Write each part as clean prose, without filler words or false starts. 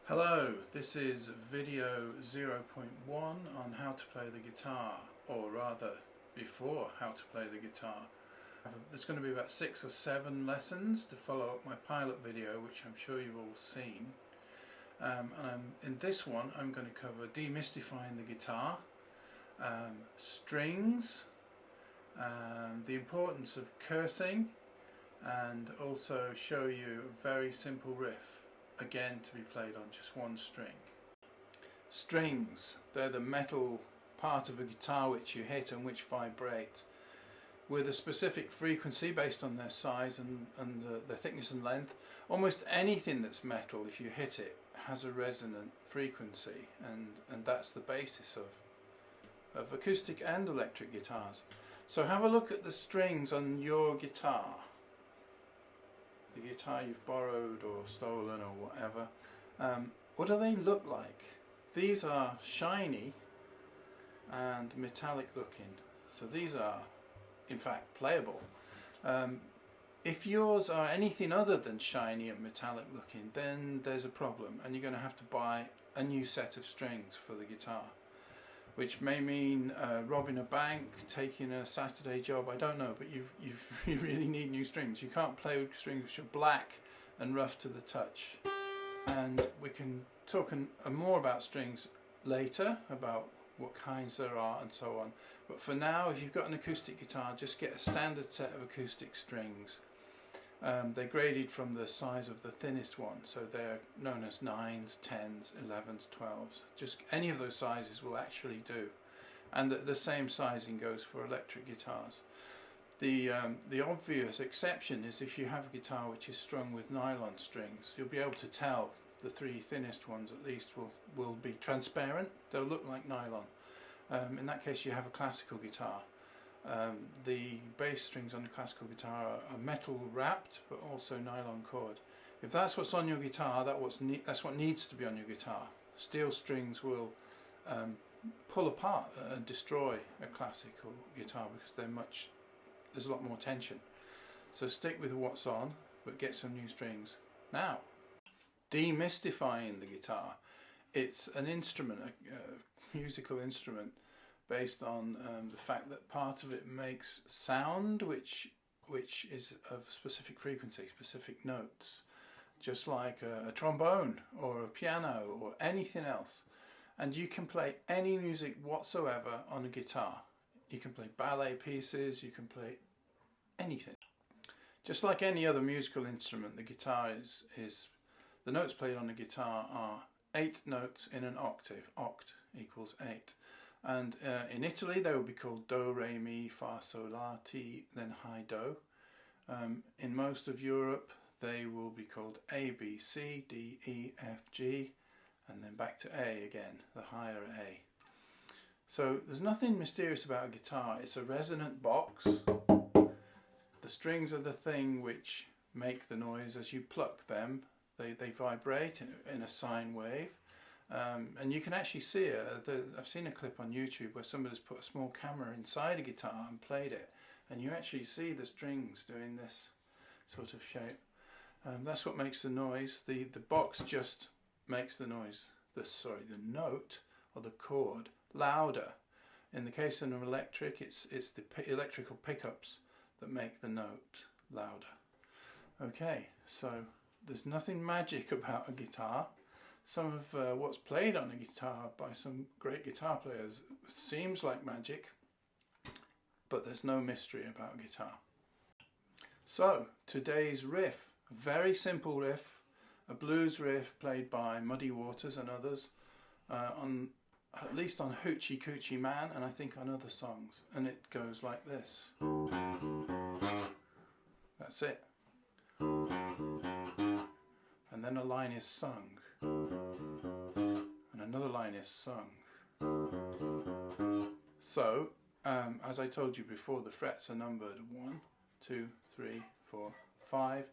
Hello, this is video 0.1 on how to play the guitar, or rather before how to play the guitar. There's going to be about 6 or 7 lessons to follow up my pilot video, which I'm sure you've all seen. In this one I'm going to cover demystifying the guitar, strings, the importance of cursing, and also show you a very simple riff, again to be played on just one string. Strings, they're the metal part of a guitar which you hit and which vibrate with a specific frequency based on their size and their thickness and length. Almost anything that's metal, if you hit it, has a resonant frequency, and that's the basis of acoustic and electric guitars. So have a look at the strings on your guitar, the guitar you've borrowed or stolen or whatever. What do they look like? These are shiny and metallic looking, so these are in fact playable. If yours are anything other than shiny and metallic looking, then there's a problem, and you're going to have to buy a new set of strings for the guitar, which may mean robbing a bank, taking a Saturday job, I don't know, but you really need new strings. You can't play with strings which are black and rough to the touch. And we can talk more about strings later, about what kinds there are and so on. But for now, if you've got an acoustic guitar, just get a standard set of acoustic strings. They're graded from the size of the thinnest one, so they're known as 9s, 10s, 11s, 12s. Just any of those sizes will actually do, and the same sizing goes for electric guitars. The obvious exception is if you have a guitar which is strung with nylon strings. You'll be able to tell the 3 thinnest ones at least will be transparent. They'll look like nylon. In that case, you have a classical guitar. The bass strings on the classical guitar are metal wrapped, but also nylon cord. If that's what's on your guitar, that's what needs to be on your guitar. Steel strings will pull apart and destroy a classical guitar because there's a lot more tension. So stick with what's on, but get some new strings. Now, demystifying the guitar. It's an instrument, a musical instrument, based on the fact that part of it makes sound which is of specific frequency, specific notes, just like a trombone or a piano or anything else. And you can play any music whatsoever on a guitar. You can play ballet pieces, you can play anything. Just like any other musical instrument, the guitar is the notes played on the guitar are 8 notes in an octave. Oct equals 8. And in Italy they will be called do, re, mi, fa, sol, la, ti, then high do. In most of Europe they will be called A, B, C, D, E, F, G, and then back to A again, the higher A. So there's nothing mysterious about a guitar. It's a resonant box. The strings are the thing which make the noise. As you pluck them, they vibrate in a sine wave. And you can actually see it. I've seen a clip on YouTube where somebody's put a small camera inside a guitar and played it, and you actually see the strings doing this sort of shape. That's what makes the noise. The box just makes the noise, the note or the chord louder. In the case of an electric, it's the electrical pickups that make the note louder. Okay, so there's nothing magic about a guitar. Some of what's played on a guitar by some great guitar players seems like magic, but there's no mystery about guitar. So today's riff, a very simple riff, a blues riff played by Muddy Waters and others, at least on Hoochie Coochie Man, and I think on other songs, and it goes like this. That's it. And then a line is sung, and another line is sung. So, as I told you before, the frets are numbered 1, 2, 3, 4, 5,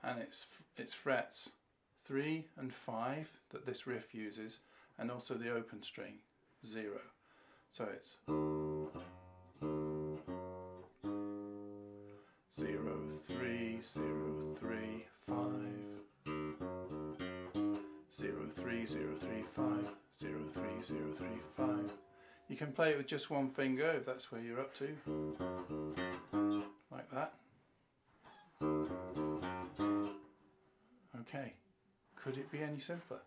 and it's frets 3 and 5 that this riff uses, and also the open string 0. So it's 0, 3, 0, 3, 5, 0, 3, 0, 3, 5, 0, 3, 0, 3, 5. You can play it with just one finger if that's where you're up to, like that. Okay, could it be any simpler?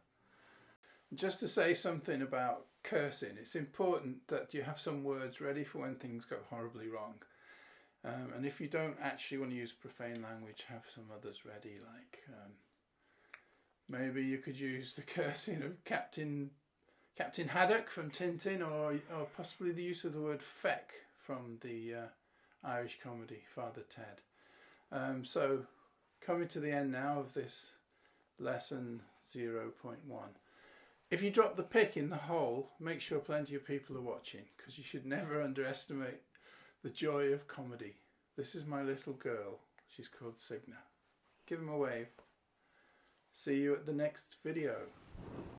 Just to say something about cursing, it's important that you have some words ready for when things go horribly wrong. And if you don't actually want to use profane language, have some others ready, like maybe you could use the cursing of Captain Haddock from Tintin, or possibly the use of the word feck from the Irish comedy Father Ted. So coming to the end now of this lesson 0.1. If you drop the pick in the hole, make sure plenty of people are watching, because you should never underestimate the joy of comedy. This is my little girl. She's called Signa. Give him a wave. See you at the next video.